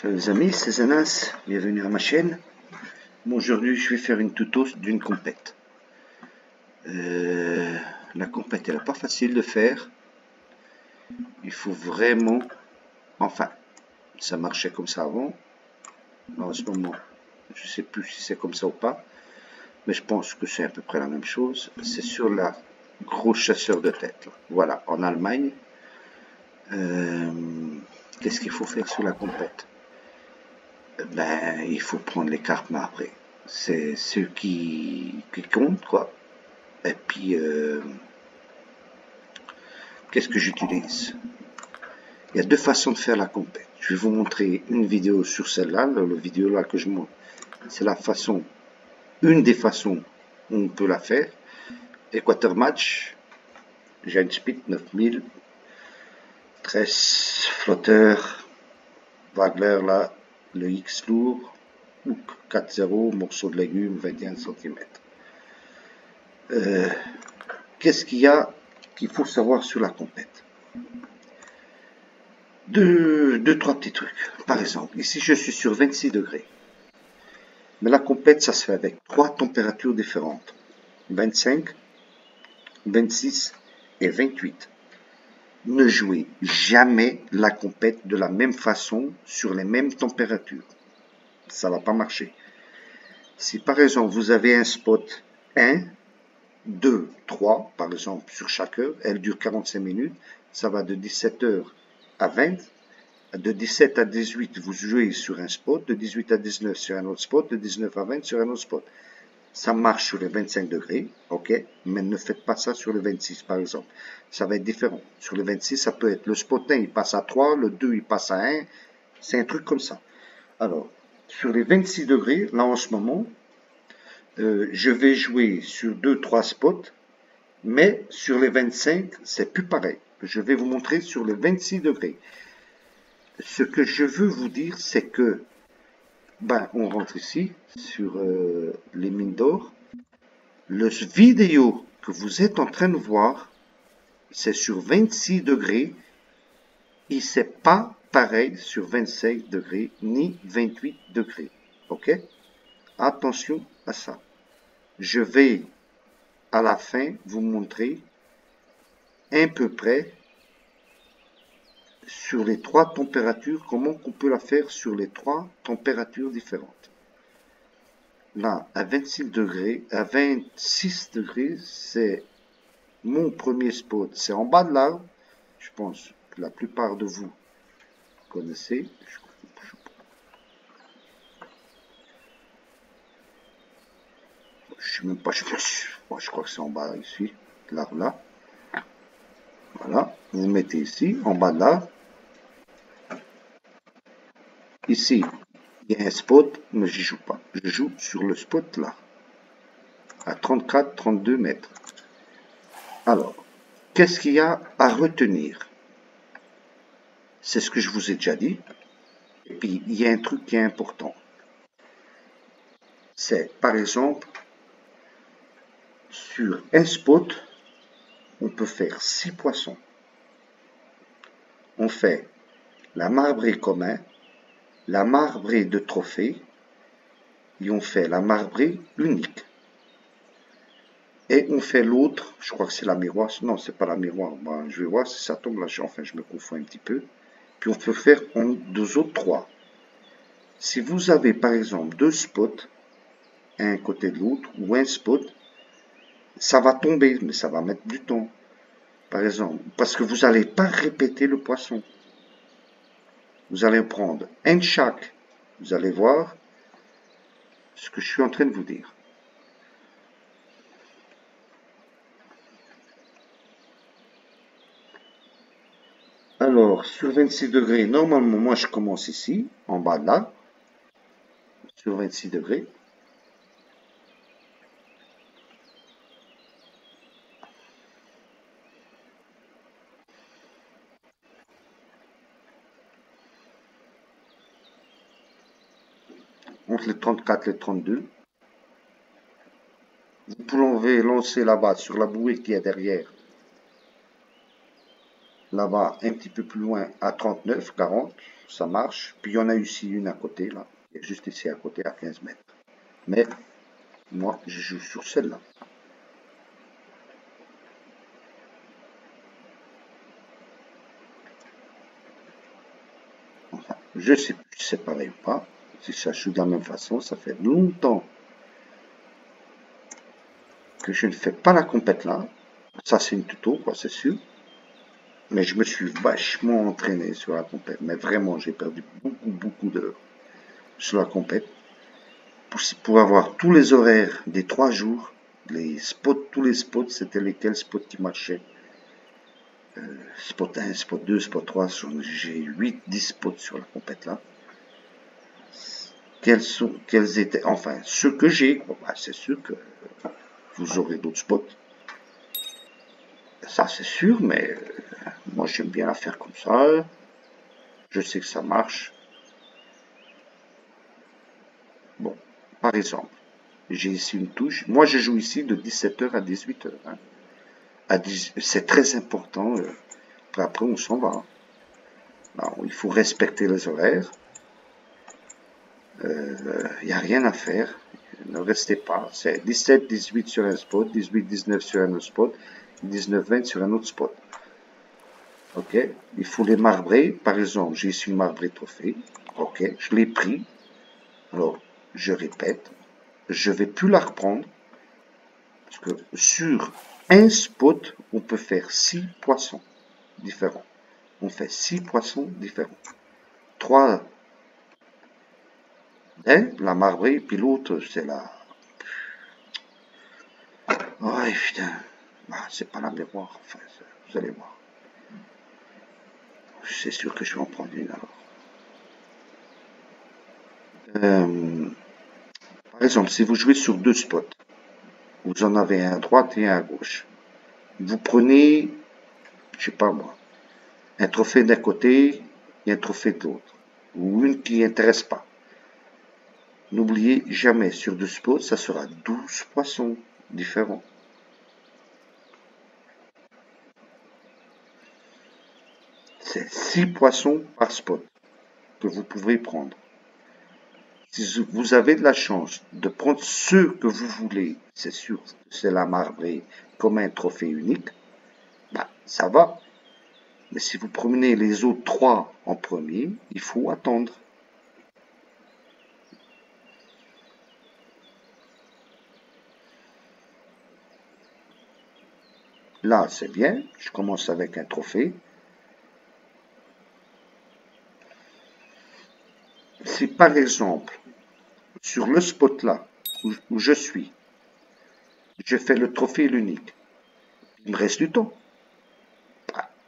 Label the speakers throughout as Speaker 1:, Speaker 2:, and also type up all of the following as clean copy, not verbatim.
Speaker 1: Salut les amis, c'est Zanas, bienvenue à ma chaîne. Aujourd'hui je vais faire une tuto d'une compète. La compète elle n'est pas facile de faire. Il faut vraiment, enfin, ça marchait comme ça avant. En ce moment, je ne sais plus si c'est comme ça ou pas, mais je pense que c'est à peu près la même chose. C'est sur la gros chasseur de tête. Là. Voilà, en Allemagne. Qu'est-ce qu'il faut faire sur la compète? Ben, il faut prendre les cartes marbrées. C'est ceux qui comptent, quoi. Et puis, qu'est-ce que j'utilise? Il y a deux façons de faire la compète. Je vais vous montrer une vidéo sur celle-là. La vidéo là que je montre, c'est la façon, une des façons où on peut la faire. Equator Match, j'ai une Speed 9000, 13 flotteurs, Wagler là, le X lourd, Hook 4.0, morceau de légumes, 21 cm. Qu'est-ce qu'il y a qu'il faut savoir sur la compète? Trois petits trucs. Par exemple, ici je suis sur 26 degrés. Mais la compète, ça se fait avec trois températures différentes. 25, 26 et 28. Ne jouez jamais la compète de la même façon sur les mêmes températures. Ça ne va pas marcher. Si par exemple vous avez un spot 1, 2, 3, par exemple sur chaque heure, elle dure 45 minutes, ça va de 17h à 20. De 17 à 18, vous jouez sur un spot, de 18 à 19 sur un autre spot, de 19 à 20 sur un autre spot. Ça marche sur les 25 degrés, ok, mais ne faites pas ça sur le 26 par exemple. Ça va être différent. Sur le 26, ça peut être le spot 1, il passe à 3, le 2, il passe à 1. C'est un truc comme ça. Alors, sur les 26 degrés, là en ce moment, je vais jouer sur 2-3 spots, mais sur les 25, c'est plus pareil. Je vais vous montrer sur les 26 degrés. Ce que je veux vous dire, c'est que, on rentre ici, sur les mines d'or. Le vidéo que vous êtes en train de voir, c'est sur 26 degrés, et c'est pas pareil sur 25 degrés, ni 28 degrés. Ok? Attention à ça. Je vais, à la fin, vous montrer à peu près sur les trois températures, comment on peut la faire sur les trois températures différentes. Là, à 26 degrés, à 26 degrés, c'est mon premier spot. C'est en bas de l'arbre. Je pense que la plupart de vous connaissez. Je sais même pas, je crois que c'est en bas ici, l'arbre là. Voilà, vous mettez ici, en bas de l'arbre. Ici, il y a un spot, mais j'y joue pas. Je joue sur le spot là, à 34-32 mètres. Alors, qu'est-ce qu'il y a à retenir? C'est ce que je vous ai déjà dit. Et puis, il y a un truc qui est important. C'est, par exemple, sur un spot, on peut faire 6 poissons. On fait la marbrée commun, la marbrée de trophée, et on fait la marbrée unique. Et on fait l'autre, je crois que c'est la miroir, non, c'est pas la miroir, je vais voir si ça tombe là, enfin je me confonds un petit peu. Puis on peut faire deux autres 3. Si vous avez par exemple deux spots, un côté de l'autre, ou un spot, ça va tomber, mais ça va mettre du temps. Par exemple, parce que vous n'allez pas répéter le poisson. Vous allez prendre un de chaque. Vous allez voir ce que je suis en train de vous dire. Alors, sur 26 degrés, normalement, moi, je commence ici, en bas de là, sur 26 degrés. Entre les 34 et les 32. Vous pouvez lancer là-bas sur la bouée qui est derrière. là-bas, un petit peu plus loin, à 39, 40, ça marche. Puis il y en a ici une à côté, là. Il y a juste ici à côté, à 15 mètres. Mais moi, je joue sur celle-là. Enfin, je sais plus si c'est pareil ou pas. Si ça joue de la même façon, ça fait longtemps que je ne fais pas la compète là. Ça, c'est une tuto, quoi, c'est sûr. Mais je me suis vachement entraîné sur la compète. Mais vraiment, j'ai perdu beaucoup d'heures sur la compète. Pour avoir tous les horaires des 3 jours, les spots, tous les spots, c'était lesquels spots qui marchaient. Spot 1, spot 2, spot 3, j'ai 8-10 spots sur la compète là. Quels étaient, enfin, ceux que j'ai, bah, c'est sûr que vous aurez d'autres spots. Ça, c'est sûr, mais moi, j'aime bien la faire comme ça. Je sais que ça marche. Bon, par exemple, j'ai ici une touche. Moi, je joue ici de 17h à 18h. Hein. C'est très important. Après, on s'en va. Non, il faut respecter les horaires. Il n'y a rien à faire. Ne restez pas. C'est 17-18 sur un spot, 18-19 sur un autre spot, 19-20 sur un autre spot. Ok, il faut les marbrer. Par exemple, j'ai ici une marbrée trophée. Ok, je l'ai pris. Alors, je répète, je vais plus la reprendre parce que sur un spot, on peut faire 6 poissons différents. On fait 6 poissons différents. 3, hein, la marbrée, puis l'autre, c'est la... Ouais, putain. Bah, c'est pas la mémoire, enfin, vous allez voir. C'est sûr que je vais en prendre une alors. Par exemple, si vous jouez sur 2 spots, vous en avez un à droite et un à gauche. Vous prenez, je sais pas moi, un trophée d'un côté et un trophée de l'autre. Ou une qui n'intéresse pas. N'oubliez jamais, sur 2 spots, ça sera 12 poissons différents. C'est 6 poissons par spot que vous pouvez prendre. Si vous avez de la chance de prendre ceux que vous voulez, c'est sûr, c'est la marbrée comme un trophée unique, bah, ça va. Mais si vous promenez les autres 3 en premier, il faut attendre. Là, c'est bien, je commence avec un trophée. Si par exemple, sur le spot là, où je suis, je fais le trophée l'unique, il me reste du temps.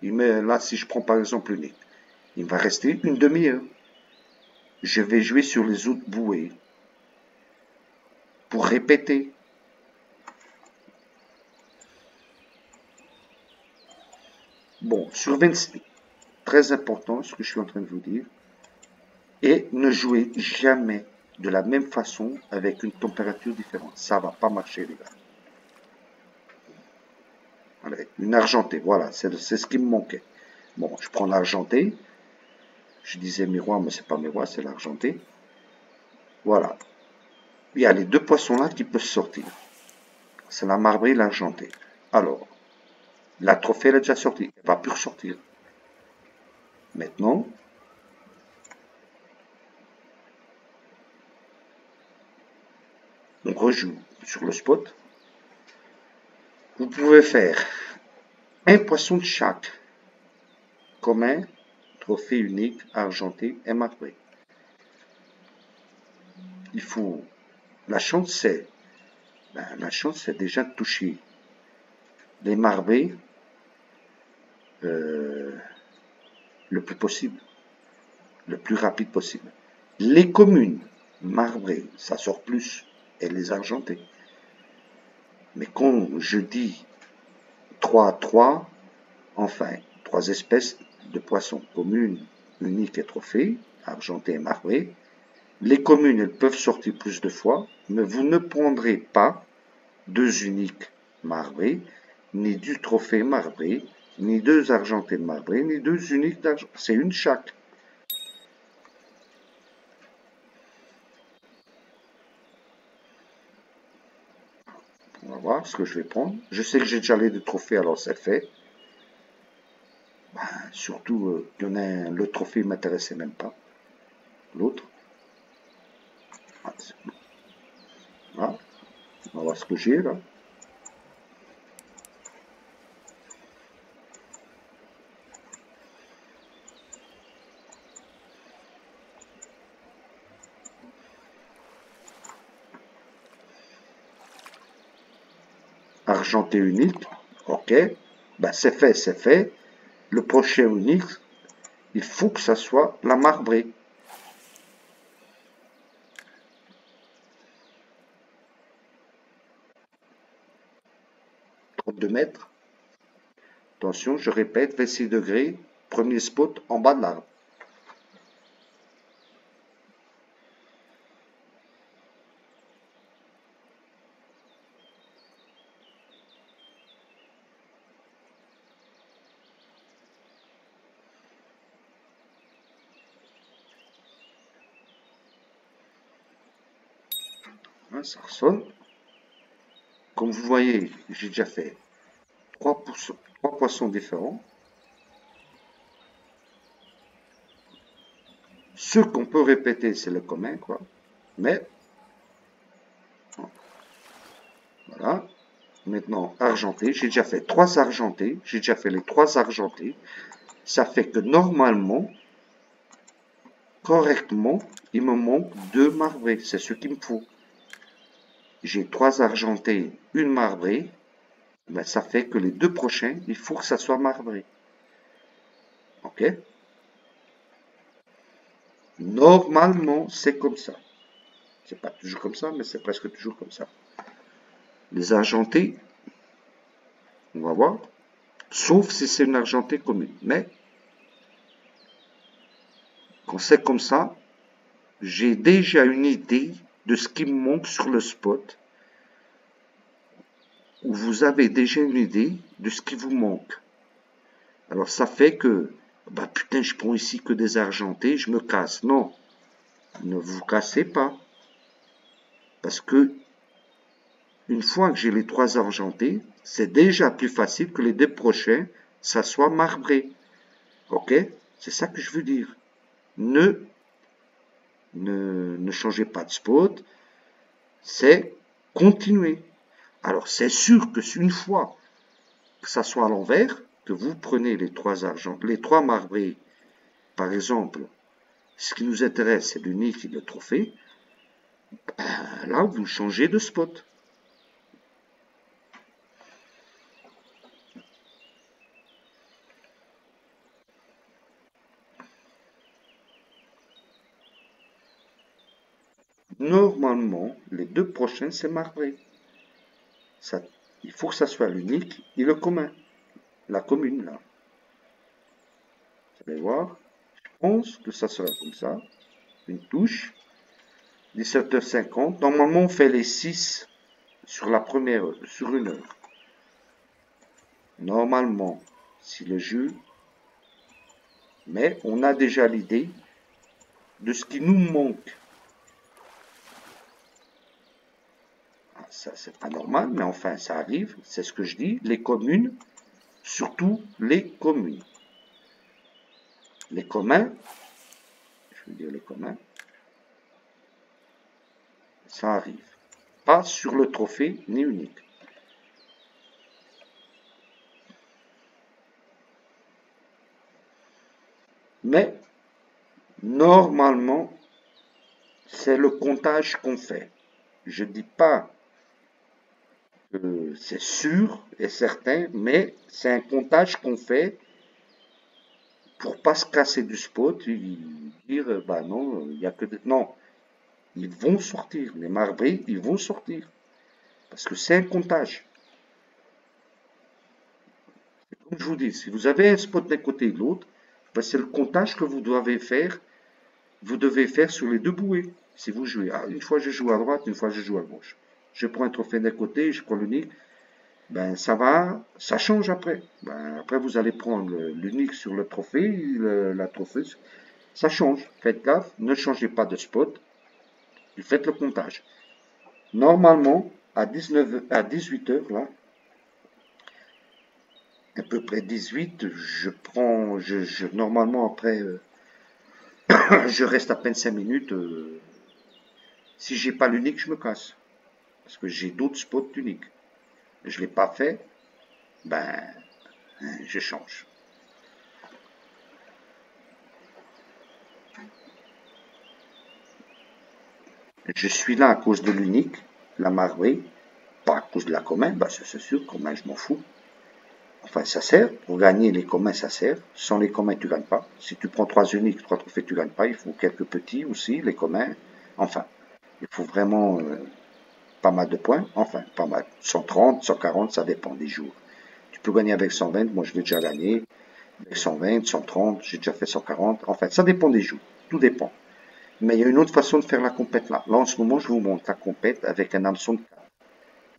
Speaker 1: Là, si je prends par exemple l'unique, il va rester une demi-heure. Je vais jouer sur les autres bouées pour répéter. Bon, sur 26, très important ce que je suis en train de vous dire, et ne jouez jamais de la même façon avec une température différente. Ça va pas marcher, les gars. Allez, une argentée, voilà, c'est ce qui me manquait. Bon, je prends l'argenté. Je disais miroir, mais c'est pas miroir, c'est l'argenté. Voilà. Il y a les 2 poissons là qui peuvent sortir. C'est la marbrée et l'argenté. Alors, la trophée, elle est déjà sortie. Elle va plus ressortir. Maintenant, on rejoue sur le spot. Vous pouvez faire un poisson de chaque, comme un trophée unique, argenté et marbré. Il faut... La chance, c'est déjà de toucher les marbrés le plus possible, le plus rapide possible. Les communes marbrées, ça sort plus, et les argentées. Mais quand je dis 3, enfin, 3 espèces de poissons communes, uniques et trophées, argentés et marbrés, les communes, elles peuvent sortir plus de fois, mais vous ne prendrez pas 2 uniques marbrés, ni du trophée marbré, ni deux argentés de marbré, ni deux uniques d'argent. C'est une chaque. On va voir ce que je vais prendre. Je sais que j'ai déjà les deux trophées, alors c'est fait. Ben, surtout qu'il y en a un, le trophée ne m'intéressait même pas. L'autre. Voilà. On va voir ce que j'ai là. Argenté unique. Ok. Ben, c'est fait, c'est fait. Le prochain unique, il faut que ça soit la marbrée. 32 mètres. Attention, je répète, 26 degrés, premier spot en bas de l'arbre. Hein, ça ressonne. Comme vous voyez, j'ai déjà fait trois poissons différents. Ce qu'on peut répéter, c'est le commun, quoi. Mais, voilà. Maintenant, argenté. J'ai déjà fait trois argentés. J'ai déjà fait les trois argentés. Ça fait que normalement, correctement, il me manque deux marbrés. C'est ce qu'il me faut. J'ai trois argentés, une marbrée. Ben, ça fait que les deux prochains, il faut que ça soit marbré. Ok? Normalement, c'est comme ça. C'est pas toujours comme ça, mais c'est presque toujours comme ça. Les argentés, on va voir. Sauf si c'est une argentée commune. Mais, quand c'est comme ça, j'ai déjà une idée de ce qui me manque sur le spot. Ou vous avez déjà une idée de ce qui vous manque. Alors ça fait que, bah putain, je prends ici que des argentés, je me casse. Non, ne vous cassez pas. Parce que une fois que j'ai les trois argentés, c'est déjà plus facile que les deux prochains, ça soit marbré. Ok? C'est ça que je veux dire. Ne changez pas de spot, c'est continuer. Alors c'est sûr que une fois que ça soit à l'envers, que vous prenez les trois argent, les trois marbrés, par exemple, ce qui nous intéresse, c'est l'unique et le trophée, là, vous changez de spot. Normalement, les deux prochains, c'est marbré. Ça, il faut que ça soit l'unique et le commun. La commune, là. Vous allez voir. Je pense que ça sera comme ça. Une touche. 17h50. Normalement, on fait les 6 sur la première, sur une heure. Normalement, si le jeu, mais on a déjà l'idée de ce qui nous manque. Ah, ça, c'est pas normal, mais enfin, ça arrive. C'est ce que je dis. Les communes, surtout les communes. Les communs, je veux dire les communs, ça arrive. Pas sur le trophée ni unique. Mais normalement, c'est le comptage qu'on fait. Je ne dis pas que c'est sûr et certain, mais c'est un comptage qu'on fait pour pas se casser du spot et dire bah non, il n'y a que des... Non, ils vont sortir, les marbrés, ils vont sortir. Parce que c'est un comptage. Comme je vous dis, si vous avez un spot d'un côté et de l'autre, ben c'est le comptage que vous devez faire. Vous devez faire sur les deux bouées. Si vous jouez, une fois je joue à droite, une fois je joue à gauche. Je prends un trophée d'un côté, je prends l'unique. ben ça change après. Ben, après, vous allez prendre l'unique sur le trophée, la trophée, ça change. Faites gaffe, ne changez pas de spot, et faites le comptage. Normalement, à 18 heures, là, à peu près 18, je prends, normalement après, je reste à peine 5 minutes. Si j'ai pas l'unique, je me casse. Parce que j'ai d'autres spots uniques. Je l'ai pas fait, ben, je change. Je suis là à cause de l'unique, la marbrée, pas à cause de la commun, ben c'est sûr, commun, je m'en fous. Enfin, ça sert, pour gagner les communs, ça sert. Sans les communs, tu gagnes pas. Si tu prends 3 uniques, 3 trophées, tu gagnes pas. Il faut quelques petits aussi, les communs. Enfin, il faut vraiment pas mal de points. Enfin, pas mal. 130, 140, ça dépend des jours. Tu peux gagner avec 120, moi je l'ai déjà gagné. Avec 120, 130, j'ai déjà fait 140. En fait, ça dépend des jours. Tout dépend. Mais il y a une autre façon de faire la compète là. Là, en ce moment, je vous montre la compète avec un hameçon de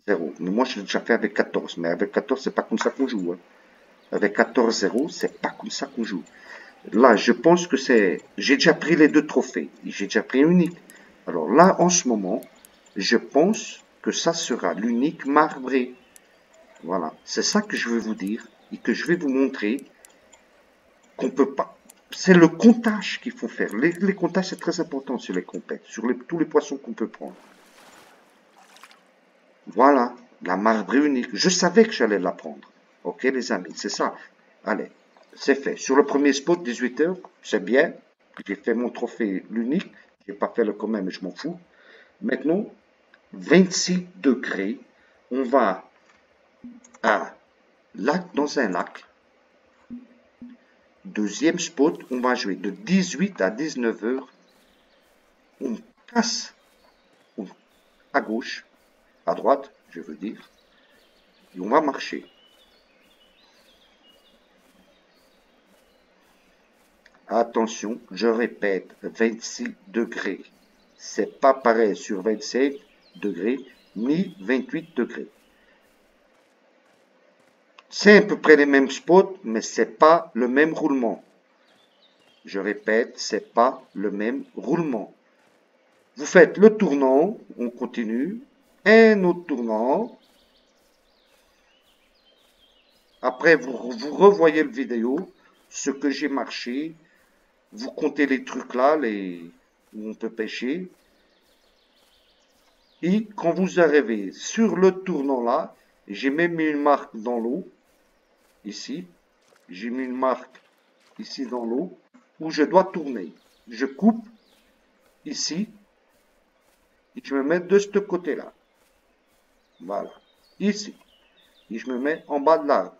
Speaker 1: 0. Mais moi, je l'ai déjà fait avec 14. Mais avec 14, c'est pas comme ça qu'on joue. Hein. Avec 14-0, c'est pas comme ça qu'on joue. Là, je pense que c'est... J'ai déjà pris les 2 trophées. J'ai déjà pris un unique. Alors là, en ce moment, je pense que ça sera l'unique marbré. Voilà. C'est ça que je veux vous dire et que je vais vous montrer qu'on peut pas. C'est le comptage qu'il faut faire. Les comptages, c'est très important sur les compètes, sur tous les poissons qu'on peut prendre. Voilà, la marbrée unique. Je savais que j'allais la prendre. Ok, les amis, c'est ça. Allez, c'est fait. Sur le premier spot, 18 heures, c'est bien. J'ai fait mon trophée l'unique. J'ai pas fait le commun, mais je m'en fous. Maintenant, 26 degrés. On va à lac, dans un lac. Deuxième spot, on va jouer de 18 à 19 heures. On casse à gauche, à droite, je veux dire, et on va marcher. Attention, je répète, 26 degrés. C'est pas pareil sur 27 degrés ni 28 degrés. C'est à peu près les mêmes spots, mais c'est pas le même roulement. Je répète, c'est pas le même roulement. Vous faites le tournant, on continue, un autre tournant. Après, vous revoyez le vidéo, ce que j'ai marché, vous comptez les trucs là, où on peut pêcher. Et quand vous arrivez sur le tournant là, j'ai même mis une marque dans l'eau, ici. J'ai mis une marque ici dans l'eau, où je dois tourner. Je coupe ici, et je me mets de ce côté-là. Voilà, ici. Et je me mets en bas de l'arbre.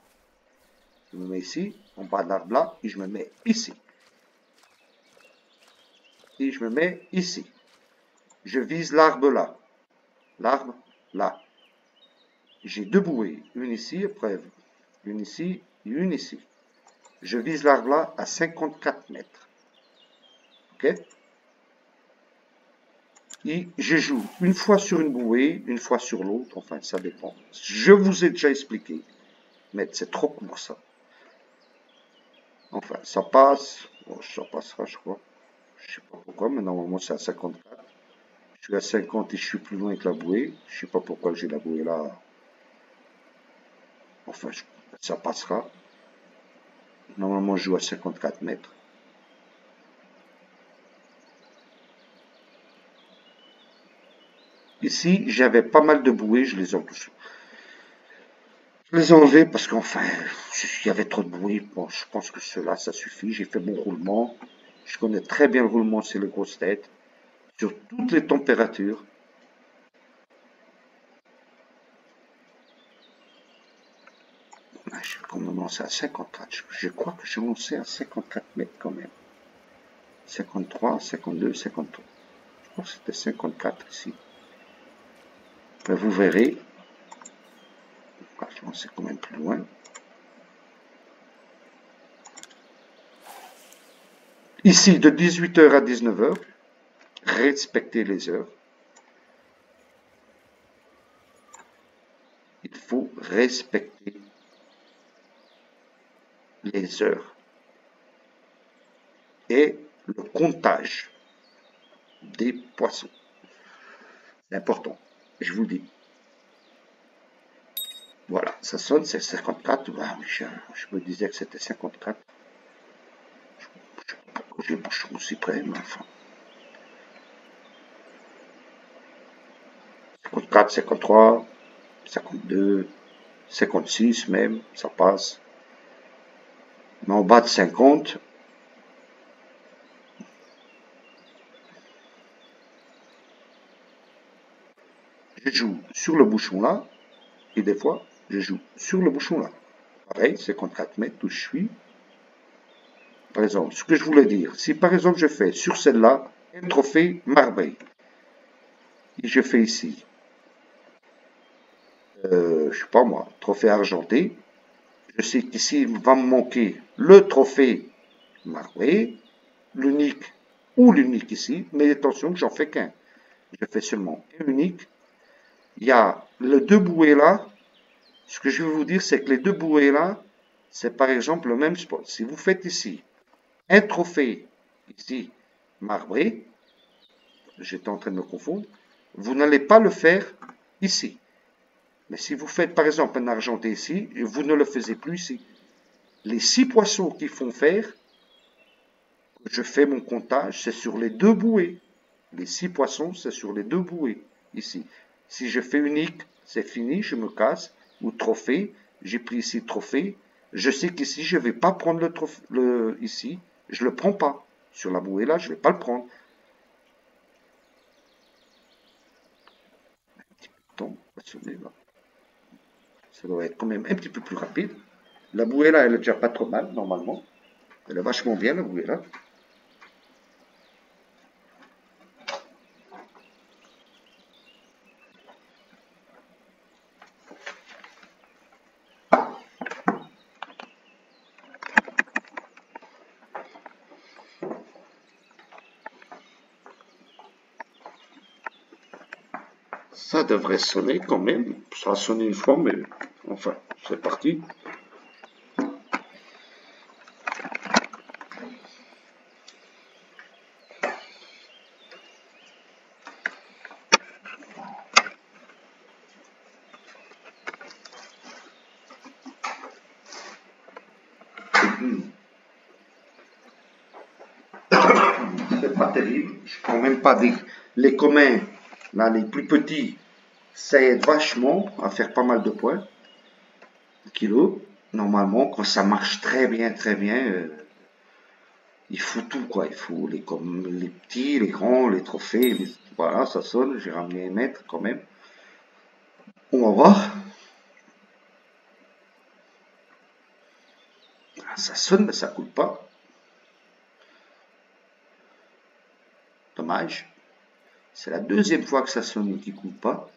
Speaker 1: Je me mets ici, en bas de l'arbre là, et je me mets ici. Et je me mets ici. Je vise l'arbre là. L'arbre là. J'ai 2 bouées, une ici, après une ici et une ici. Je vise l'arbre là à 54 mètres. Ok? Et je joue une fois sur une bouée, une fois sur l'autre, enfin ça dépend. Je vous ai déjà expliqué, mais c'est trop court ça. Enfin, ça passe, bon, ça passera je crois. Je sais pas pourquoi, mais normalement c'est à 54. Je suis à 50 et je suis plus loin que la bouée. Je sais pas pourquoi j'ai la bouée là. Enfin, ça passera. Normalement, je joue à 54 mètres. Ici, j'avais pas mal de bouées, je les ai enlevées parce qu'enfin, il y avait trop de bouées. Bon, je pense que cela, ça suffit. J'ai fait mon roulement. Je connais très bien le roulement sur les grosses têtes, sur toutes les températures. Je vais quand même lancer à 54. Je crois que j'ai lancé à 54 mètres quand même. 53, 52, 53. Je crois que c'était 54 ici. Mais vous verrez. Je lancer quand même plus loin. Ici, de 18 h à 19 h, respectez les heures. il faut respecter les heures et le comptage des poissons. C'est important, je vous le dis. Voilà, ça sonne, c'est 54. Ah, je me disais que c'était 54. J'ai mon chou aussi près, mais enfin. 54, 53, 52, 56 même, ça passe. Mais en bas de 50, je joue sur le bouchon là, et des fois, je joue sur le bouchon là. Pareil, 54 mètres où je suis. Par exemple, ce que je voulais dire, si par exemple je fais sur celle-là un trophée marbré, et je fais ici, je sais pas moi, trophée argenté, je sais qu'ici il va me manquer le trophée marbré, l'unique ou l'unique ici, mais attention que j'en fais qu'un. Je fais seulement un unique. Il y a les deux bouées là. Ce que je vais vous dire, c'est que les deux bouées là, c'est par exemple le même spot. Si vous faites ici un trophée, ici, marbré, j'étais en train de me confondre, vous n'allez pas le faire ici. Mais si vous faites par exemple un argenté ici, vous ne le faisiez plus ici. Les 6 poissons qui font faire, je fais mon comptage, c'est sur les deux bouées. Les 6 poissons, c'est sur les deux bouées, ici. Si je fais unique, c'est fini, je me casse. Ou trophée, j'ai pris ici trophée. Je sais qu'ici, je ne vais pas prendre le trophée, ici, je ne le prends pas. Sur la bouée là, je ne vais pas le prendre. Attends, là. Ça doit être quand même un petit peu plus rapide. La bouée là, elle est déjà pas trop mal, normalement. Elle est vachement bien, la bouée là. Ça devrait sonner quand même. Ça a sonné une fois, mais enfin, c'est parti. C'est pas terrible. Je prends même pas les communs, là, les plus petits. Ça aide vachement à faire pas mal de points. Kilo. Normalement, quand ça marche très bien, il faut tout, quoi. Il faut comme les petits, les grands, les trophées. Voilà, ça sonne. J'ai ramené un mètre quand même. On va voir. Ça sonne, mais ça coule pas. Dommage. C'est la deuxième fois que ça sonne et qu'il ne coule pas.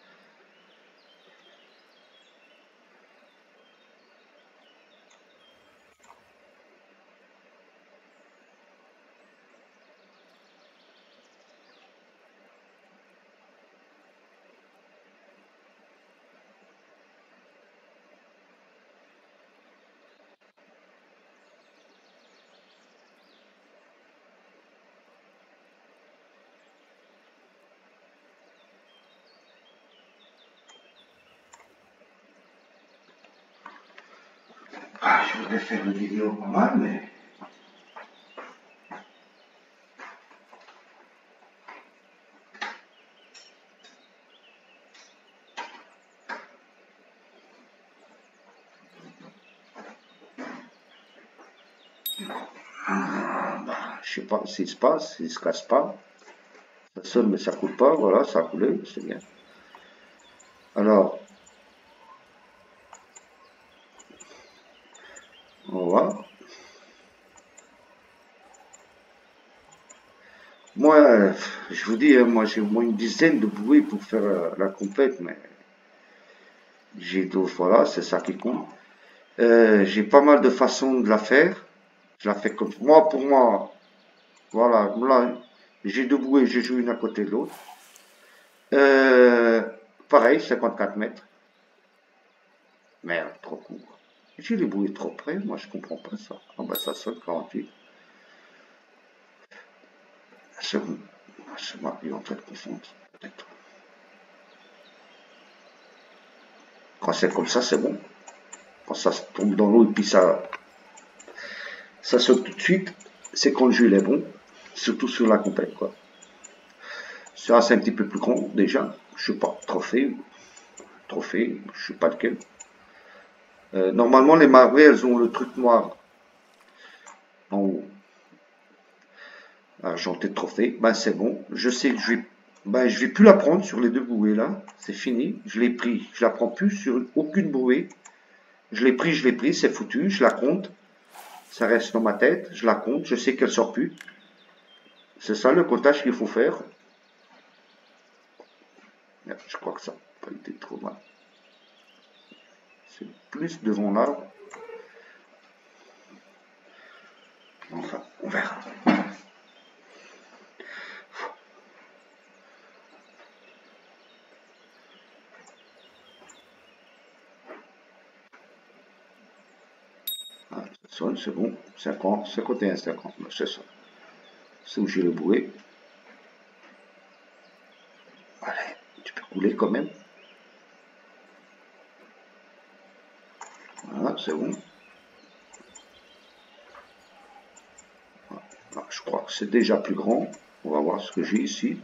Speaker 1: Ah, je voudrais faire une vidéo pas mal, mais... Je sais pas s'il se passe, s'il se casse pas. Ça sonne mais ça coule pas, voilà, ça a coulé, c'est bien. Alors, on va voir. Moi, je vous dis, moi j'ai au moins une dizaine de bouées pour faire la compète, mais j'ai d'autres, voilà, c'est ça qui compte. J'ai pas mal de façons de la faire. Je la fais comme moi, pour moi, voilà, là, j'ai deux bouées, je joue une à côté de l'autre. Pareil, 54 mètres. Merde, trop court. J'ai les bouées trop près, moi je comprends pas ça. Ah bah ça sonne 48. C'est bon. C'est moi qui est en train de confondre, peut-être. Quand c'est comme ça, c'est bon. Quand ça tombe dans l'eau et puis ça saute tout de suite, c'est quand le jus est bon. Surtout sur la complète, quoi. Ça, c'est un petit peu plus grand, déjà. Je sais pas, trophée, je sais pas lequel. Normalement, les marbrées, elles ont le truc noir en haut. Argenté de trophée, ben c'est bon. Je sais que je vais plus la prendre sur les deux bouées là. C'est fini. Je l'ai pris. Je la prends plus sur aucune bouée. Je l'ai pris, c'est foutu. Je la compte. Ça reste dans ma tête. Je la compte. Je sais qu'elle sort plus. C'est ça le comptage qu'il faut faire. Je crois que ça n'a pas été trop mal. C'est plus devant l'arbre. Enfin, on verra. Ah, ça sonne, c'est bon. 50, 51, 50. C'est ça. C'est où j'ai le bouée. Allez, tu peux couler quand même. Voilà, c'est bon. Voilà, je crois que c'est déjà plus grand. On va voir ce que j'ai ici.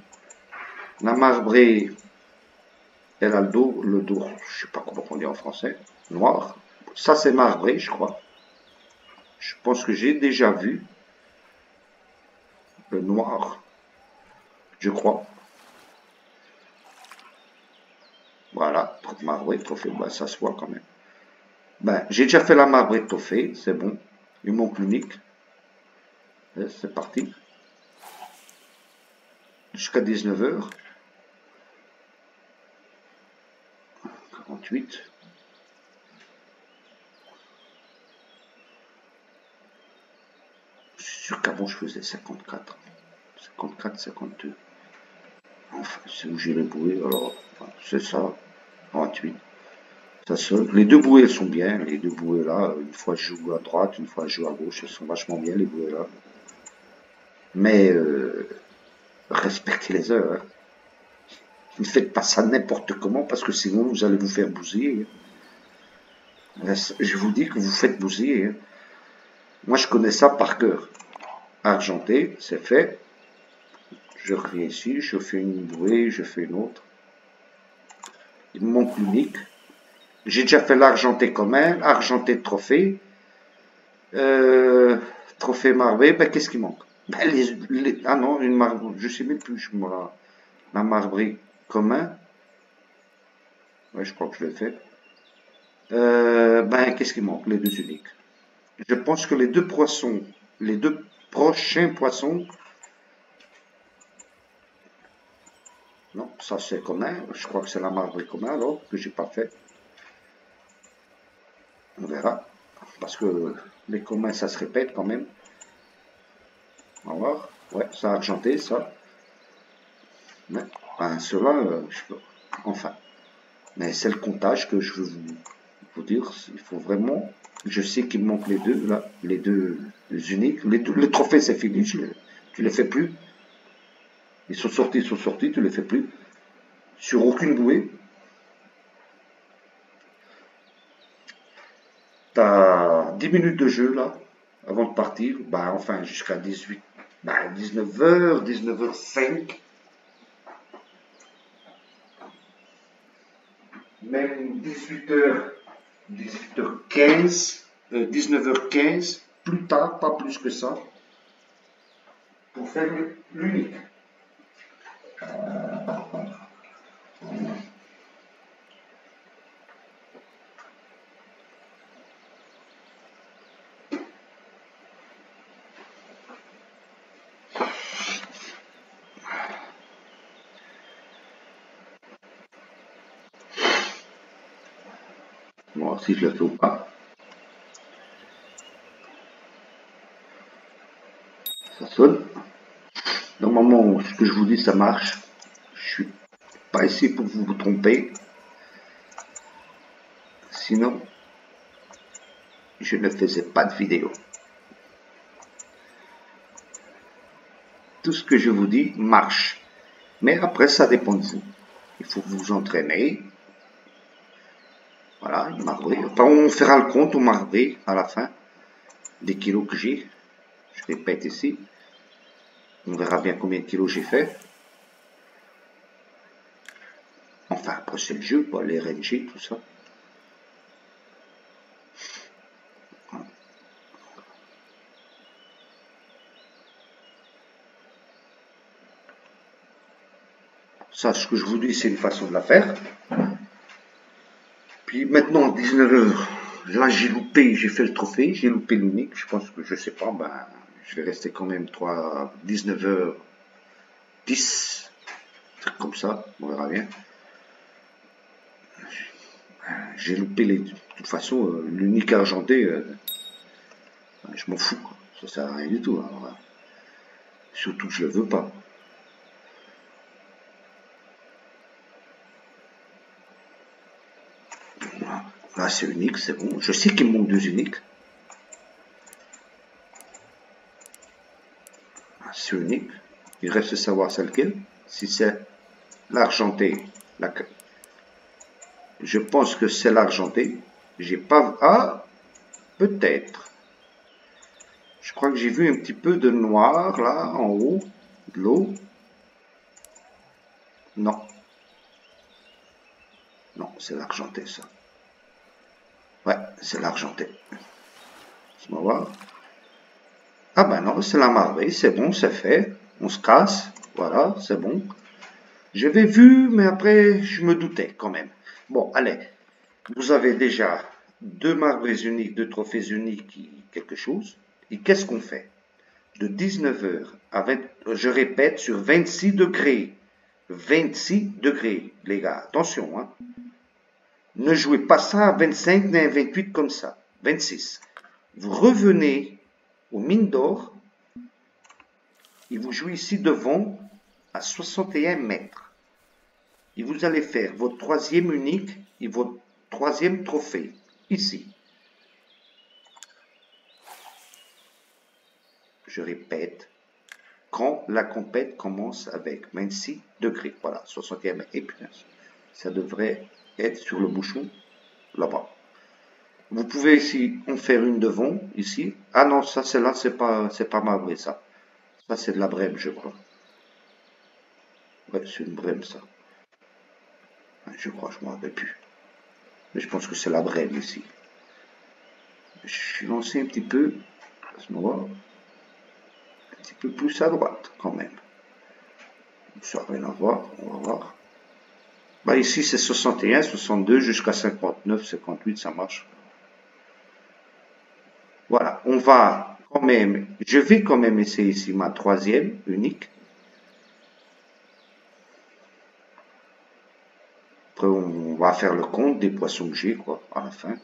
Speaker 1: La marbrée, elle a le dos, je sais pas comment on dit en français, noir. Ça c'est marbré, je crois. Je pense que j'ai déjà vu le noir, je crois. Voilà, marbré, trophée, bah, ça se voit quand même. Ben, j'ai déjà fait la marbrée trophée, c'est bon. Il manque l'unique. C'est parti. Jusqu'à 19h. 48. Je suis sûr qu'avant je faisais 54. 54, 52. Enfin, c'est où j'ai les bouées, alors c'est ça. 48. Ça sonne. Les deux bouées sont bien, les deux bouées là, une fois je joue à droite, une fois je joue à gauche, elles sont vachement bien les bouées là. Mais respectez les heures. Hein. Ne faites pas ça n'importe comment parce que sinon vous allez vous faire bousiller. Hein. Je vous dis que vous faites bousiller. Hein. Moi je connais ça par cœur. Argenté, c'est fait. Je reviens ici, je fais une bouée, je fais une autre. Il me manque l'unique. J'ai déjà fait l'argenté commun, argenté de trophée. Trophée marbré, ben qu'est-ce qui manque? Ben, ah non, une marbre, je sais même plus, la marbrée commun. Ouais, je crois que je l'ai fait. Ben, qu'est-ce qui manque? Les deux uniques. Je pense que les deux prochains poissons, non, ça c'est commun, je crois que c'est la marbrée commun alors, que j'ai pas fait. On verra, parce que les communs ça se répète quand même. On va voir. Ouais, ça a argenté, ça. Mais, ben, cela, enfin. Mais c'est le comptage que je veux vous dire. Il faut vraiment. Je sais qu'il me manque les deux, là. Les deux uniques. Les trophées, c'est fini. Tu les fais plus. Ils sont sortis, tu les fais plus. Sur aucune bouée. T'as 10 minutes de jeu, là, avant de partir. Bah, enfin, jusqu'à 18. Bah, 19h, 19h05. Même 18h15, 19h15, plus tard, pas plus que ça, pour faire l'unique. Bon, si je le fais ou pas. Ça sonne. Normalement, ce que je vous dis, ça marche. Je suis pas ici pour vous tromper. Sinon, je ne faisais pas de vidéo. Tout ce que je vous dis marche. Mais après, ça dépend de vous. Il faut vous entraîner. Voilà, marbré. On fera le compte au marbré à la fin des kilos que j'ai. Je répète ici. On verra bien combien de kilos j'ai fait. Enfin, après c'est le jeu, quoi, les RNG, tout ça. Ça, ce que je vous dis, c'est une façon de la faire. Puis maintenant, 19h, là j'ai loupé, j'ai fait le trophée, j'ai loupé l'unique. Je pense que, je sais pas, ben, je vais rester quand même 19h10, comme ça, on verra bien. J'ai loupé les. De toute façon, l'unique argenté, je m'en fous, quoi. Ça sert à rien du tout. Alors, surtout que je le veux pas. Voilà. Là, c'est unique, c'est bon. Je sais qu'il me manque 2 uniques. C'est unique. Il reste à savoir c'est lequel. Si c'est l'argenté, je pense que c'est l'argenté. J'ai pas. Ah, peut-être. Je crois que j'ai vu un petit peu de noir là en haut de l'eau. Non. Non, c'est l'argenté ça. Ouais, c'est l'argenté. On va voir. Ah ben non, c'est la marbrée, c'est bon, c'est fait. On se casse. Voilà, c'est bon. J'avais vu, mais après, je me doutais quand même. Bon, allez. Vous avez déjà 2 marbrés uniques, 2 trophées uniques, quelque chose. Et qu'est-ce qu'on fait? De 19h à 20, je répète, sur 26 degrés. 26 degrés, les gars. Attention, hein. Ne jouez pas ça à 25 ni à 28 comme ça. 26. Vous revenez aux mines d'or et vous jouez ici devant à 61 mètres. Et vous allez faire votre 3e unique et votre 3e trophée. Ici. Je répète, quand la compète commence avec 26 degrés. Voilà, 61 mètres. Et puis, ça devrait être sur le bouchon là-bas. Vous pouvez ici en faire une devant, ici. Ah non, ça, celle-là, c'est pas marbré, ça. Ça, c'est de la brème, je crois. Ouais, c'est une brème, ça. Je crois, je ne me rappelle plus. Mais je pense que c'est la brème, ici. Je suis lancé un petit peu, à ce moment-là, un petit peu plus à droite, quand même. Ça n'a rien à voir, on va voir. Bah, ici, c'est 61, 62, jusqu'à 59, 58, ça marche. Voilà, on va quand même, je vais quand même essayer ici ma 3e unique. Après, on va faire le compte des poissons que j'ai, quoi, à la fin.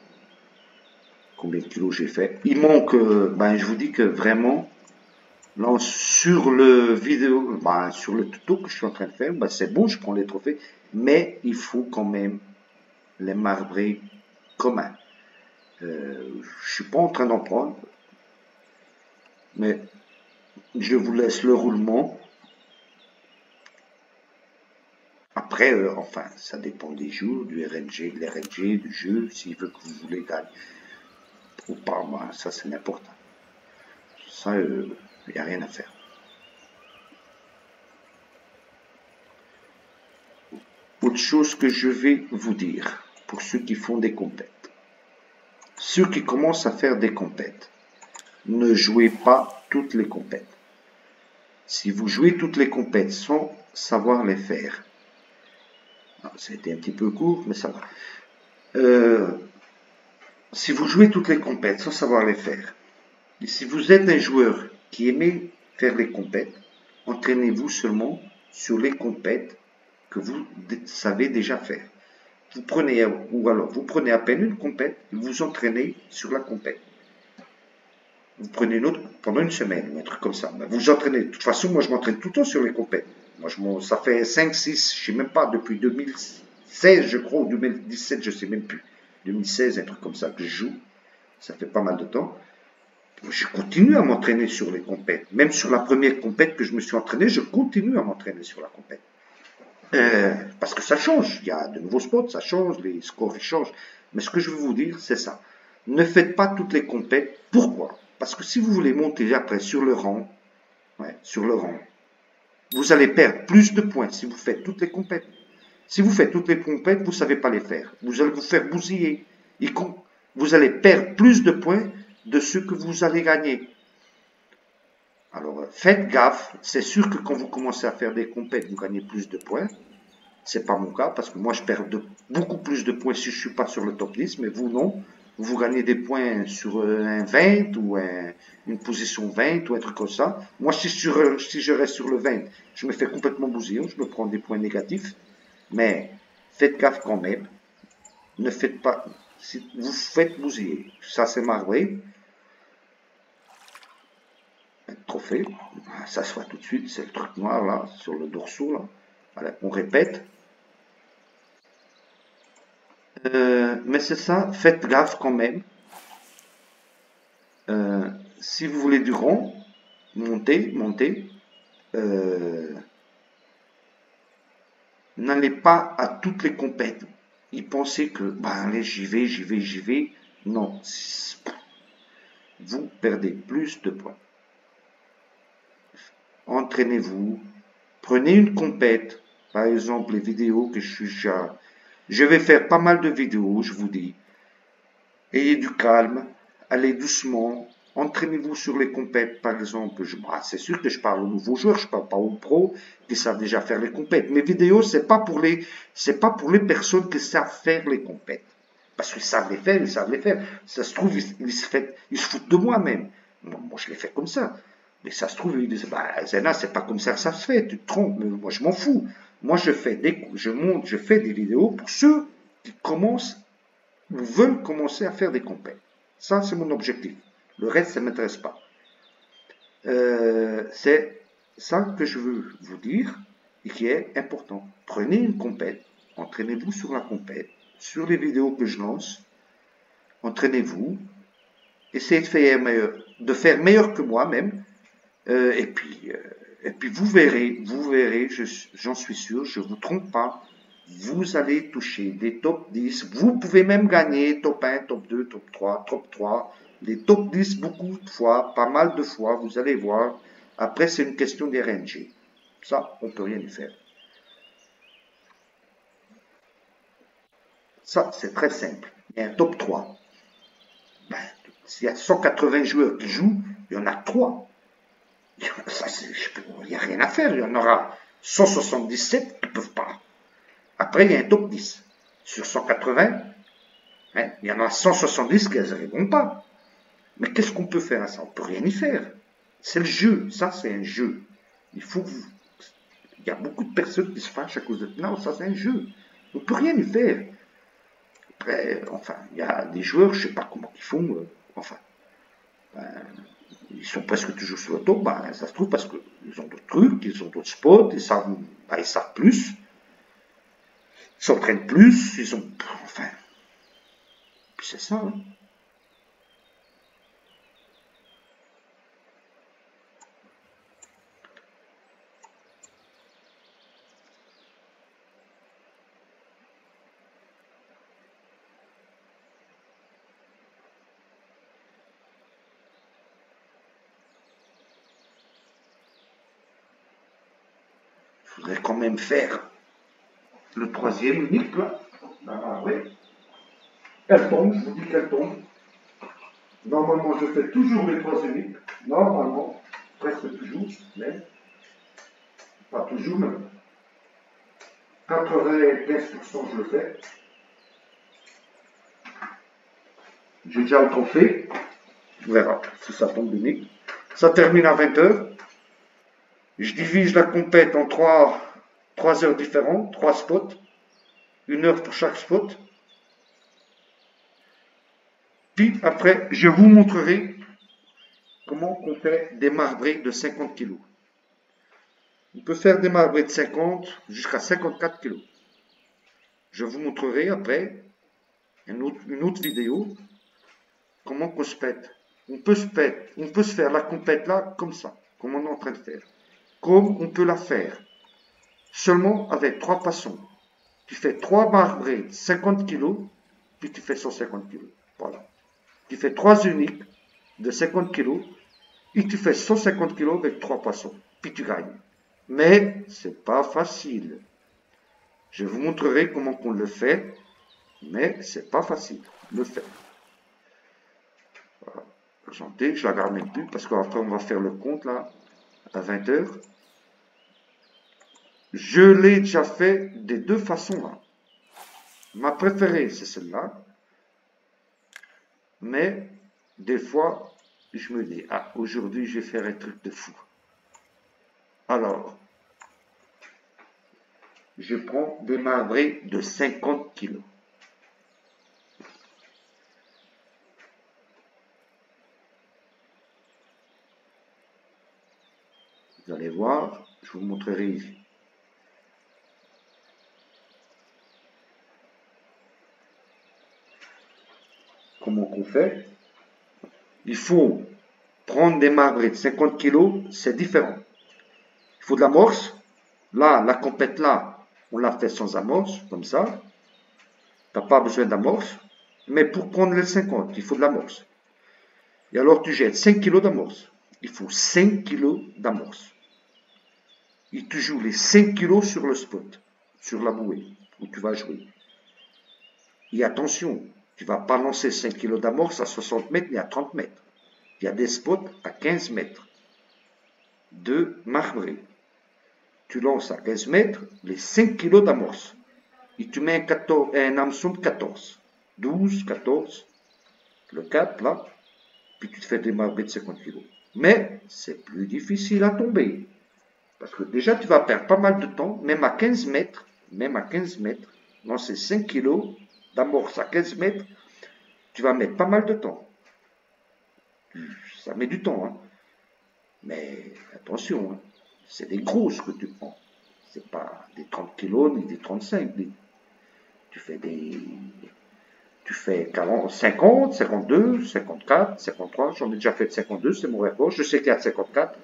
Speaker 1: Combien de kilos j'ai fait. Il manque, ben, je vous dis que vraiment, là, sur le vidéo, ben, sur le tuto que je suis en train de faire, ben, c'est bon, je prends les trophées, mais il faut quand même les marbrer communs. Je suis pas en train d'en prendre, mais je vous laisse le roulement. Après, enfin, ça dépend des jours, du RNG, de l'RNG, du jeu, s'il veut que vous voulez gagner ou pas, ben, ça c'est n'importe. Ça, il n'y a rien à faire. Autre chose que je vais vous dire, pour ceux qui font des compètes. Ceux qui commencent à faire des compètes, ne jouez pas toutes les compètes. Si vous jouez toutes les compètes sans savoir les faire, ça a été un petit peu court, mais ça va. Si vous jouez toutes les compètes sans savoir les faire, et si vous êtes un joueur qui aimait faire les compètes, entraînez-vous seulement sur les compètes que vous savez déjà faire. Vous prenez, ou alors vous prenez à peine une compète et vous entraînez sur la compète. Vous prenez une autre pendant une semaine, ou un truc comme ça. Ben, vous entraînez. De toute façon, moi je m'entraîne tout le temps sur les compètes. Moi, ça fait 5, 6, je ne sais même pas, depuis 2016, je crois, ou 2017, je ne sais même plus. 2016, un truc comme ça que je joue. Ça fait pas mal de temps. Je continue à m'entraîner sur les compètes. Même sur la première compète que je me suis entraîné, je continue à m'entraîner sur la compète. Parce que ça change. Il y a de nouveaux spots, ça change, les scores ils changent. Mais ce que je veux vous dire, c'est ça. Ne faites pas toutes les compètes. Pourquoi? Parce que si vous voulez monter après sur le rang, vous allez perdre plus de points si vous faites toutes les compètes. Si vous faites toutes les compètes, vous ne savez pas les faire. Vous allez vous faire bousiller. Vous allez perdre plus de points de ce que vous allez gagner. Alors, faites gaffe. C'est sûr que quand vous commencez à faire des compètes, vous gagnez plus de points. C'est pas mon cas, parce que moi, je perds beaucoup plus de points si je ne suis pas sur le top 10, mais vous, non. Vous gagnez des points sur un 20 ou une position 20 ou un truc comme ça. Moi, si je reste sur le 20, je me fais complètement bousiller, je me prends des points négatifs. Mais faites gaffe quand même. Ne faites pas... Si vous faites bousiller. Ça, c'est marbré. Un trophée. Ça se voit tout de suite. C'est le truc noir, là, sur le dorsaux, là. Voilà, on répète. Mais c'est ça. Faites gaffe quand même. Si vous voulez du rond, montez. N'allez pas à toutes les compètes. Y pensez que, bah allez, j'y vais. Non. Vous perdez plus de points. Entraînez-vous. Prenez une compète. Par exemple, les vidéos que je suis déjà... Je vais faire pas mal de vidéos, je vous dis. Ayez du calme. Allez doucement. Entraînez-vous sur les compètes, par exemple. C'est sûr que je parle aux nouveaux joueurs, je ne parle pas aux pros qui savent déjà faire les compètes. Mes vidéos, c'est pas pour les personnes qui savent faire les compètes. Parce qu'ils savent les faire. Ça se trouve, ils se foutent de moi même. Moi, je les fais comme ça. Mais ça se trouve, ils disent, bah, Zena, c'est pas comme ça que ça se fait, tu te trompes. Mais moi, je m'en fous. Moi, je fais des vidéos pour ceux qui commencent ou veulent commencer à faire des compètes. Ça, c'est mon objectif. Le reste, ça ne m'intéresse pas. C'est ça que je veux vous dire et qui est important. Prenez une compète, entraînez-vous sur la compète, sur les vidéos que je lance, entraînez-vous, essayez de faire meilleur que moi même, et puis vous verrez, j'en suis sûr, je ne vous trompe pas, vous allez toucher des top 10, vous pouvez même gagner top 1, top 2, top 3, les top 10 beaucoup de fois, pas mal de fois, vous allez voir. Après, c'est une question des RNG. Ça, on ne peut rien y faire. Ça, c'est très simple. Il y a un top 3. Ben, s'il y a 180 joueurs qui jouent, il y en a 3. Ça, il n'y a rien à faire. Il y en aura 177 qui ne peuvent pas. Après, il y a un top 10. Sur 180, hein, il y en a 170 qui n'arriveront pas. Mais qu'est-ce qu'on peut faire à ça? On ne peut rien y faire. C'est le jeu. Ça, c'est un jeu. Il y a beaucoup de personnes qui se fâchent à cause de... Non, ça, c'est un jeu. On ne peut rien y faire. Après, enfin, il y a des joueurs, je ne sais pas comment ils font. Ils sont presque toujours sur le top. Ben, ça se trouve parce qu'ils ont d'autres trucs, ils ont d'autres spots, ils savent plus. Ils s'entraînent plus, ils ont... Enfin... Puis c'est ça, hein. Il faudrait quand même faire le troisième unique, là. Ah oui. Elle tombe, je vous dis qu'elle tombe. Normalement, je fais toujours les trois uniques. Normalement, presque toujours, mais pas toujours, mais 95% je le fais. J'ai déjà le trophée. On verra si ça tombe unique. Ça termine à 20 h. Je divise la compète en 3 heures différentes, 3 spots. 1 heure pour chaque spot. Puis après, je vous montrerai comment on fait des marbrés de 50 kg. On peut faire des marbrés de 50 jusqu'à 54 kg. Je vous montrerai après une autre vidéo, comment qu'on se pète. On peut se faire la compète là, comme ça, comme on est en train de faire. Comme on peut la faire, seulement avec 3 passons. Tu fais 3 marbrés, 50 kg, puis tu fais 150 kg. Voilà. Tu fais 3 uniques de 50 kg, et tu fais 150 kg avec 3 passons. Puis tu gagnes. Mais c'est pas facile. Je vous montrerai comment on le fait, mais c'est pas facile de le faire. Voilà. Argenté, je la garde même plus parce qu'après on va faire le compte là à 20 h. Je l'ai déjà fait des deux façons là. Ma préférée c'est celle-là, mais des fois je me dis ah aujourd'hui je vais faire un truc de fou. Alors je prends des marbrés de 50 kg. Vous allez voir, je vous montrerai ici. Comment qu'on fait? Il faut prendre des marbrés de 50 kg, c'est différent. Il faut de l'amorce. Là, la compète là, on l'a fait sans amorce, comme ça. Tu n'as pas besoin d'amorce. Mais pour prendre les 50, il faut de l'amorce. Et alors tu jettes 5 kg d'amorce. Il faut 5 kg d'amorce. Et tu joues les 5 kg sur le spot, sur la bouée, où tu vas jouer. Et attention, tu ne vas pas lancer 5 kg d'amorce à 60 mètres ni à 30 mètres. Il y a des spots à 15 mètres de marbré. Tu lances à 15 mètres les 5 kg d'amorce. Et tu mets un hameçon de 14, 12, 14, le 4 là, puis tu te fais des marbrés de 50 kg. Mais c'est plus difficile à tomber. Parce que déjà tu vas perdre pas mal de temps, même à 15 mètres, lancer 5 kg d'amorce à 15 mètres, tu vas mettre pas mal de temps. Ça met du temps, hein. Mais attention, hein. C'est des grosses que tu prends. C'est pas des 30 kg ni des 35. Tu fais 40, 50, 52, 54, 53. J'en ai déjà fait de 52, c'est mon record. Je sais qu'il y a de 54.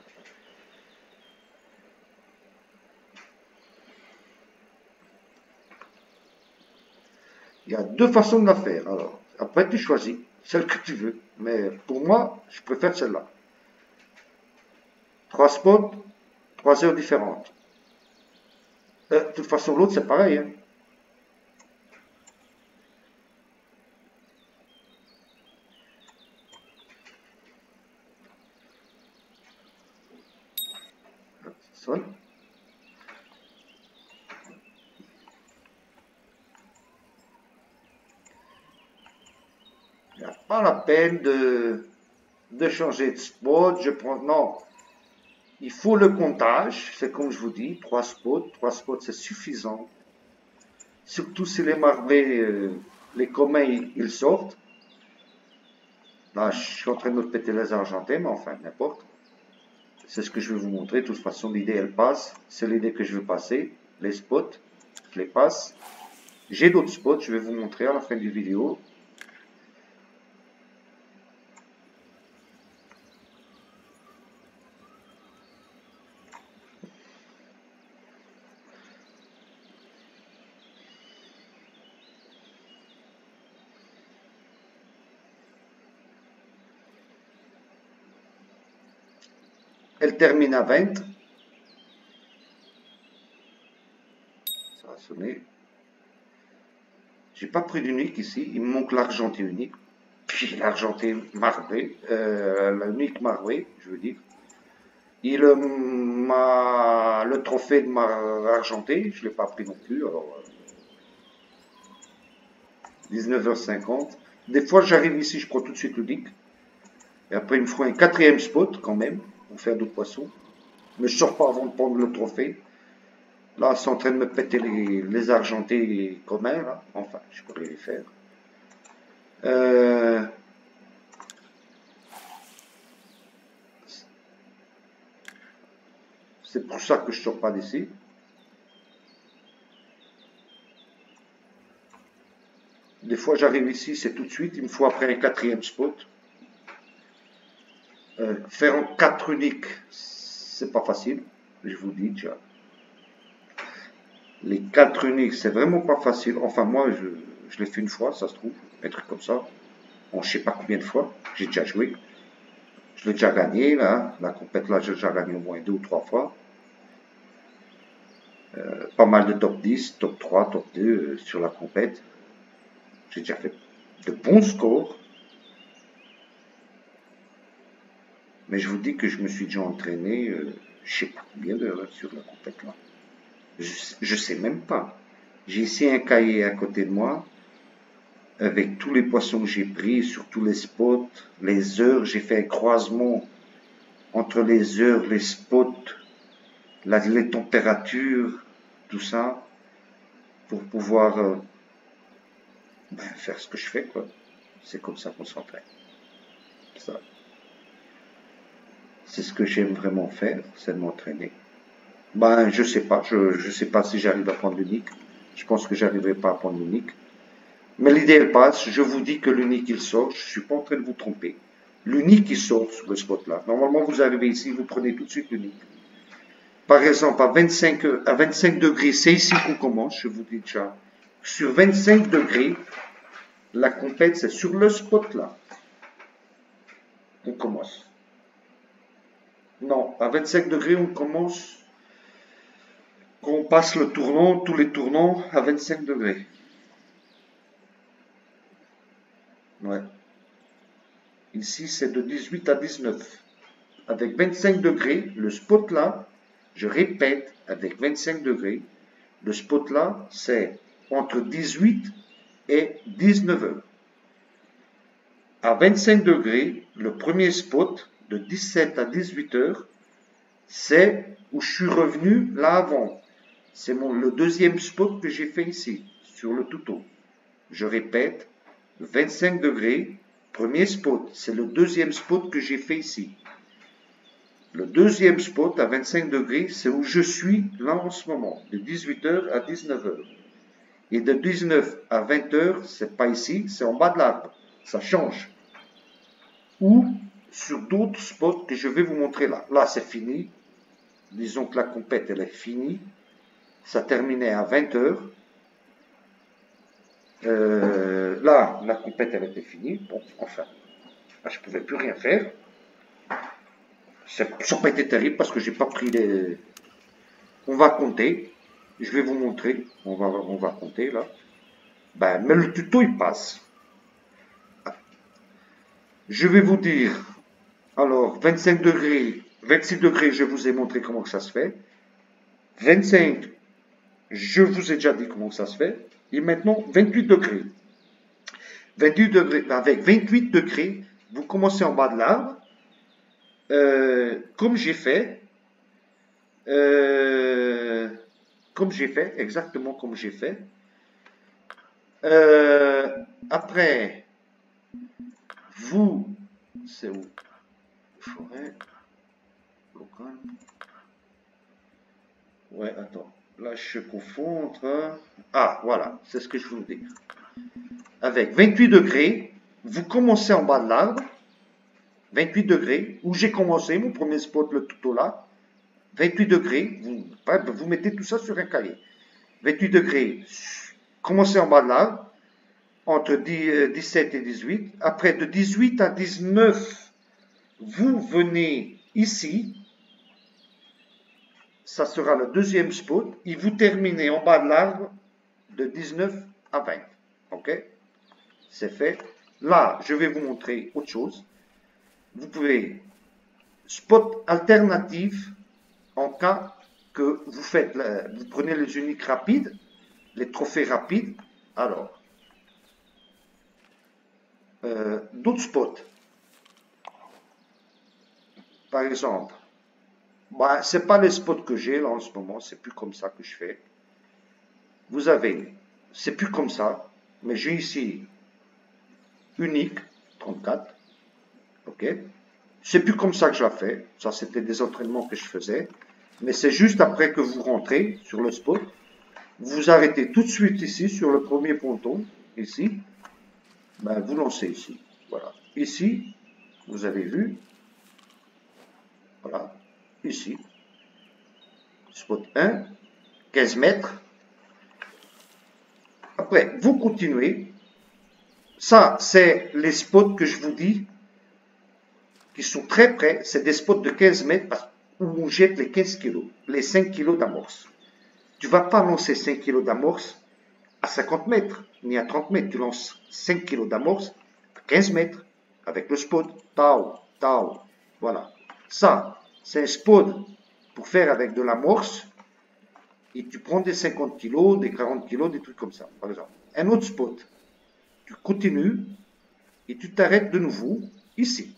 Speaker 1: Il y a deux façons de la faire. Alors, après, tu choisis celle que tu veux. Mais pour moi, je préfère celle-là. 3 spots, 3 heures différentes. De toute façon, l'autre, c'est pareil, hein. Ça sonne. Il n'y a pas la peine de changer de spot. Je prends. Non. Il faut le comptage. C'est comme je vous dis, 3 spots. 3 spots, c'est suffisant. Surtout si les marbrés, les communs, ils sortent. Là, je suis en train de me péter les argentés, mais enfin, n'importe. C'est ce que je vais vous montrer. De toute façon, l'idée, elle passe. C'est l'idée que je veux passer. Les spots, je les passe. J'ai d'autres spots, je vais vous montrer à la fin du vidéo. Elle termine à 20. Ça va sonner. J'ai pas pris d'unique ici. Il me manque l'argenté unique. Puis l'argenté marbré. L'unique marbré, je veux dire. Et le trophée de argenté, je ne l'ai pas pris non plus. Alors, 19h50. Des fois, j'arrive ici, je prends tout de suite l'unique. Et après, il me faut un quatrième spot quand même, pour faire d'autres poissons. Mais je ne sors pas avant de prendre le trophée. Là, c'est en train de me péter les argentés communs, là. Enfin, je pourrais les faire. C'est pour ça que je ne sors pas d'ici. Des fois, j'arrive ici, c'est tout de suite. Il me faut après un quatrième spot. Faire en 4 uniques, c'est pas facile. Je vous dis déjà. Les 4 uniques, c'est vraiment pas facile. Enfin, moi, je l'ai fait une fois, ça se trouve. Un truc comme ça. On ne sait pas combien de fois. J'ai déjà joué. Je l'ai déjà gagné, là. La compète, là, j'ai déjà gagné au moins 2 ou 3 fois. Pas mal de top 10, top 3, top 2 sur la compète. J'ai déjà fait de bons scores. Mais je vous dis que je me suis déjà entraîné, je sais pas combien d'heures sur la compète là. Je sais même pas. J'ai ici un cahier à côté de moi avec tous les poissons que j'ai pris sur tous les spots, les heures. J'ai fait un croisement entre les heures, les spots, les températures, tout ça, pour pouvoir faire ce que je fais, quoi. C'est comme ça qu'on s'entraîne. Ça. C'est ce que j'aime vraiment faire, c'est de m'entraîner. Ben, je sais pas. Je sais pas si j'arrive à prendre l'unique. Je pense que j'arriverai pas à prendre l'unique. Mais l'idée, elle passe. Je vous dis que l'unique, il sort. Je suis pas en train de vous tromper. L'unique, il sort sur le spot là. Normalement, vous arrivez ici, vous prenez tout de suite l'unique. Par exemple, à 25 degrés, c'est ici qu'on commence. Je vous dis déjà. Sur 25 degrés, la compète, c'est sur le spot là. On commence. Non, à 25 degrés, on commence. Quand on passe le tournant, tous les tournants à 25 degrés. Ouais. Ici, c'est de 18 à 19. Avec 25 degrés, le spot là, je répète, avec 25 degrés, le spot là, c'est entre 18 et 19 heures. À 25 degrés, le premier spot, de 17 à 18 heures, c'est où je suis revenu là avant. C'est le deuxième spot que j'ai fait ici, sur le tuto. Je répète, 25 degrés, premier spot, c'est le deuxième spot que j'ai fait ici. Le deuxième spot à 25 degrés, c'est où je suis là en ce moment, de 18h à 19h. Et de 19 à 20h, c'est pas ici, c'est en bas de l'arbre. Ça change. Ou sur d'autres spots que je vais vous montrer là. Là, c'est fini. Disons que la compète, elle est finie. Ça terminait à 20h. Là, la compète, elle était finie. Bon, enfin, là, je ne pouvais plus rien faire. Ça n'a pas été terrible parce que j'ai pas pris les... On va compter. Je vais vous montrer. On va compter là. Ben, mais le tuto, il passe. Je vais vous dire. Alors, 25 degrés, 26 degrés, je vous ai montré comment ça se fait. 25, je vous ai déjà dit comment ça se fait. Et maintenant, 28 degrés. 28 degrés, avec 28 degrés, vous commencez en bas de l'arbre. Comme j'ai fait, exactement comme j'ai fait. Après, vous, c'est où? Forêt, local. Ouais, attends. Là, je confonds entre... Ah, voilà, c'est ce que je voulais dire. Avec 28 degrés, vous commencez en bas de l'arbre. 28 degrés, où j'ai commencé, mon premier spot, le tuto là. 28 degrés, vous mettez tout ça sur un cahier. 28 degrés, commencez en bas de l'arbre, entre 17 et 18. Après, de 18 à 19, vous venez ici. Ça sera le deuxième spot. Et vous terminez en bas de l'arbre de 19 à 20. OK? C'est fait. Là, je vais vous montrer autre chose. Vous pouvez spot alternatif en cas que vous faites, vous prenez les uniques rapides, les trophées rapides. Alors, d'autres spots. Par exemple, bah, ce n'est pas les spots que j'ai là en ce moment, c'est plus comme ça que je fais. Vous avez, c'est plus comme ça, mais j'ai ici unique, 34. Ok? C'est plus comme ça que je la fais. Ça, c'était des entraînements que je faisais. Mais c'est juste après que vous rentrez sur le spot. Vous arrêtez tout de suite ici, sur le premier ponton, ici. ben, vous lancez ici. Voilà. Ici, vous avez vu. Voilà. Ici. Spot 1. 15 mètres. Après, vous continuez. Ça, c'est les spots que je vous dis qui sont très près. C'est des spots de 15 mètres où on jette les 15 kilos, les 5 kilos d'amorce. Tu ne vas pas lancer 5 kilos d'amorce à 50 mètres, ni à 30 mètres. Tu lances 5 kilos d'amorce à 15 mètres avec le spot. Tao, tao. Voilà. Ça, c'est un spot pour faire avec de l'amorce. Et tu prends des 50 kilos, des 40 kilos, des trucs comme ça, par exemple. Un autre spot. Tu continues et tu t'arrêtes de nouveau ici.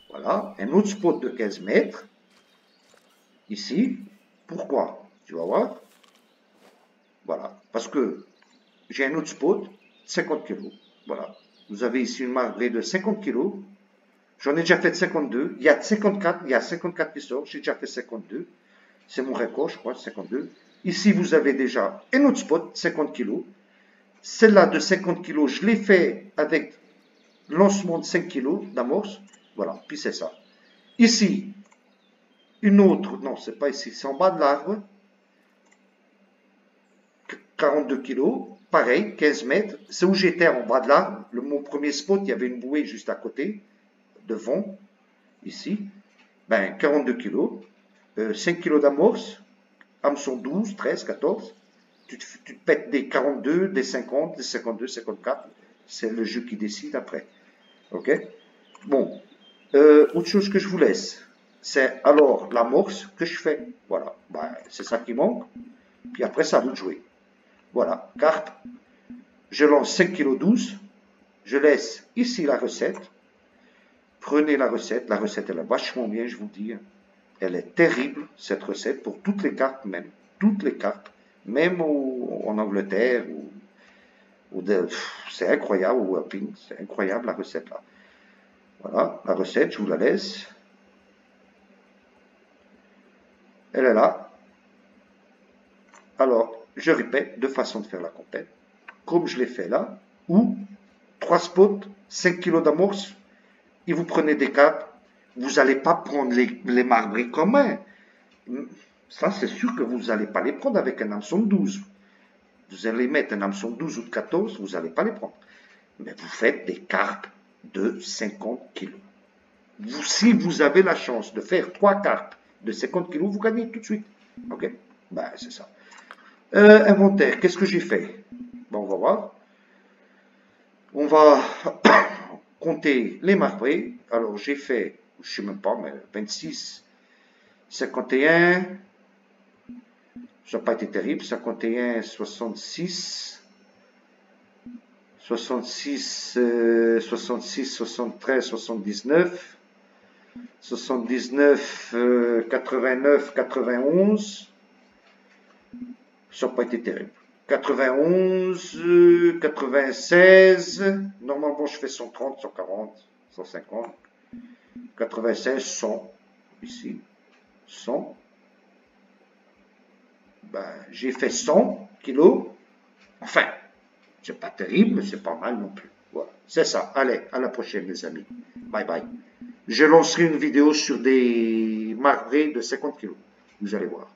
Speaker 1: Voilà, un autre spot de 15 mètres. Ici. Pourquoi? Tu vas voir. Voilà, parce que j'ai un autre spot, 50 kg. Voilà, vous avez ici une marbrée de 50 kg. J'en ai déjà fait 52. Il y a 54 qui sortent. J'ai déjà fait 52. C'est mon record, je crois, 52. Ici, vous avez déjà un autre spot, 50 kg. Celle-là de 50 kg, je l'ai fait avec lancement de 5 kg d'amorce. Voilà, puis c'est ça. Ici, une autre, non, c'est pas ici, c'est en bas de l'arbre. 42 kg, pareil, 15 mètres. C'est où j'étais en bas de l'arbre. Mon premier spot, il y avait une bouée juste à côté, devant, ici. Ben, 42 kg, 5 kg d'amorce, hameçon 12, 13, 14. Tu te pètes des 42, des 50, des 52, 54. C'est le jeu qui décide après. Ok? Bon. Autre chose que je vous laisse, c'est alors l'amorce que je fais. Voilà. Ben, c'est ça qui manque. Puis après, ça à vous de jouer. Voilà. Carte. Je lance 5 kg 12. Je laisse ici la recette. Prenez la recette. La recette, elle est vachement bien, je vous dis. Elle est terrible, cette recette, pour toutes les cartes même. Toutes les cartes. Même en Angleterre. C'est incroyable. Ou à Pink. C'est incroyable la recette là. Voilà. La recette, je vous la laisse. Elle est là. Alors, je répète, deux façons de faire la compète. Comme je l'ai fait là. Ou 3 spots, 5 kg d'amorce. Et vous prenez des cartes. Vous n'allez pas prendre les marbrés communs. Ça, c'est sûr que vous n'allez pas les prendre avec un hameçon de 12. Vous allez mettre un hameçon de 12 ou de 14, vous n'allez pas les prendre. Mais vous faites des cartes de 50 kg. Si vous avez la chance de faire 3 cartes de 50 kg, vous gagnez tout de suite. Ok? Ben, c'est ça. Inventaire, qu'est-ce que j'ai fait? Bon, on va voir. On va compter les marbrés. Alors, j'ai fait, je ne sais même pas, mais 26, 51, ça n'a pas été terrible, 51, 66, 66, 66, 73, 79, 79, 89, 91, ça n'a pas été terrible. 91, 96, normalement je fais 130, 140, 150, 96, 100, ici, 100, ben, j'ai fait 100 kilos, enfin, c'est pas terrible, mais c'est pas mal non plus. Voilà, c'est ça. Allez, à la prochaine les amis. Bye bye. Je lancerai une vidéo sur des marbrés de 50 kilos. Vous allez voir.